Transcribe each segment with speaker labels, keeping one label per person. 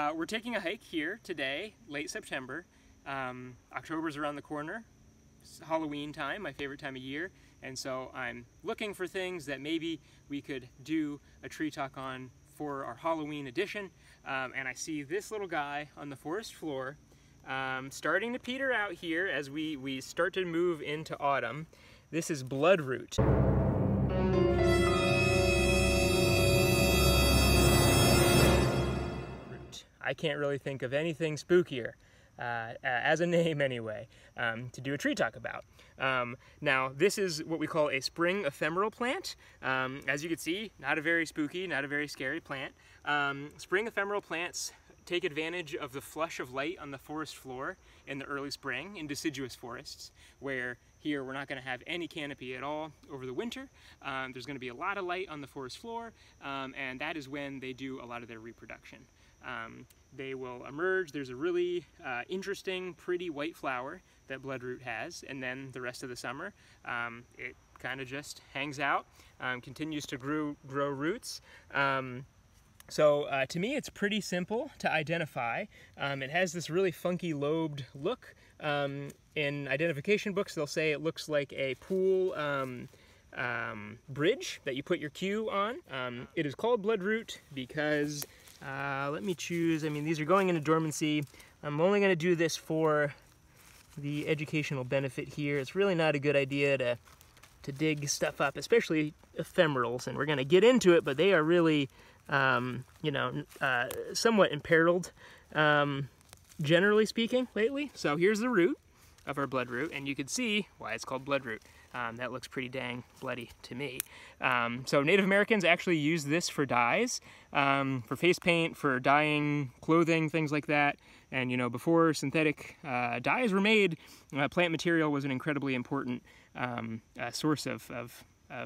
Speaker 1: We're taking a hike here today, late September. October's around the corner. It's Halloween time, my favorite time of year, and so I'm looking for things that maybe we could do a tree talk on for our Halloween edition. And I see this little guy on the forest floor starting to peter out here as we start to move into autumn. This is Bloodroot. I can't really think of anything spookier, as a name anyway, to do a tree talk about. Now, this is what we call a spring ephemeral plant. As you can see, not a very spooky, not a very scary plant. Spring ephemeral plants take advantage of the flush of light on the forest floor in the early spring in deciduous forests, where here we're not going to have any canopy at all over the winter. There's going to be a lot of light on the forest floor, and that is when they do a lot of their reproduction. They will emerge. There's a really interesting, pretty white flower that Bloodroot has, and then the rest of the summer it kind of just hangs out, continues to grow roots. So to me it's pretty simple to identify. It has this really funky lobed look. In identification books they'll say it looks like a pool bridge that you put your cue on. It is called Bloodroot because let me choose. I mean, these are going into dormancy. I'm only going to do this for the educational benefit here. It's really not a good idea to dig stuff up, especially ephemerals, and we're going to get into it, but they are really, you know, somewhat imperiled, generally speaking, lately. So here's the root of our Bloodroot, and you can see why it's called Bloodroot. That looks pretty dang bloody to me. So Native Americans actually use this for dyes, for face paint, for dyeing clothing, things like that. And you know, before synthetic dyes were made, plant material was an incredibly important source of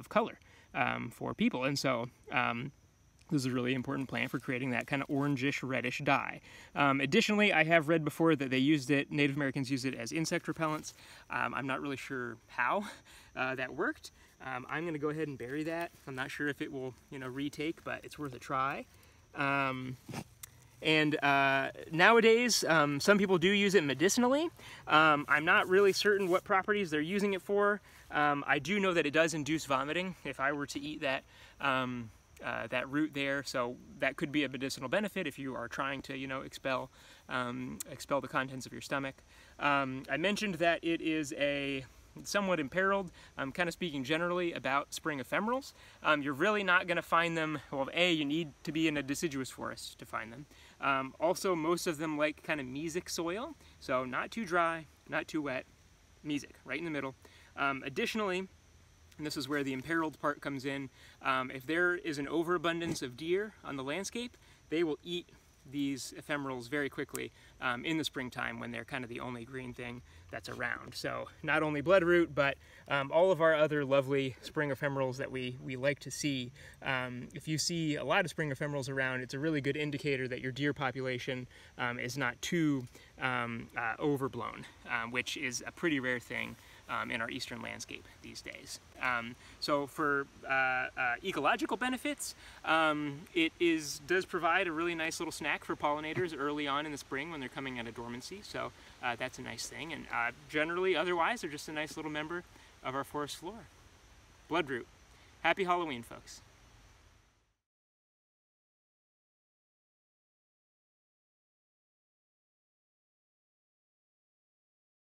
Speaker 1: color for people. And so this is a really important plant for creating that kind of orangish, reddish dye. Additionally, I have read before that they used it, Native Americans used it as insect repellents. I'm not really sure how that worked. I'm going to go ahead and bury that. I'm not sure if it will, you know, retake, but it's worth a try. And nowadays, some people do use it medicinally. I'm not really certain what properties they're using it for. I do know that it does induce vomiting if I were to eat that. That root there, so that could be a medicinal benefit if you are trying to, you know, expel the contents of your stomach. I mentioned that it is somewhat imperiled. I'm kind of speaking generally about spring ephemerals. You're really not going to find them. Well, you need to be in a deciduous forest to find them. Also, most of them like kind of mesic soil, so not too dry, not too wet, mesic, right in the middle. Additionally, and this is where the imperiled part comes in, if there is an overabundance of deer on the landscape, they will eat these ephemerals very quickly in the springtime when they're kind of the only green thing that's around. So not only Bloodroot, but all of our other lovely spring ephemerals that we like to see. If you see a lot of spring ephemerals around, it's a really good indicator that your deer population is not too overblown, which is a pretty rare thing in our eastern landscape these days. So for ecological benefits, it does provide a really nice little snack for pollinators early on in the spring when they're coming out of dormancy, so that's a nice thing. And generally, otherwise, they're just a nice little member of our forest flora. Bloodroot. Happy Halloween, folks.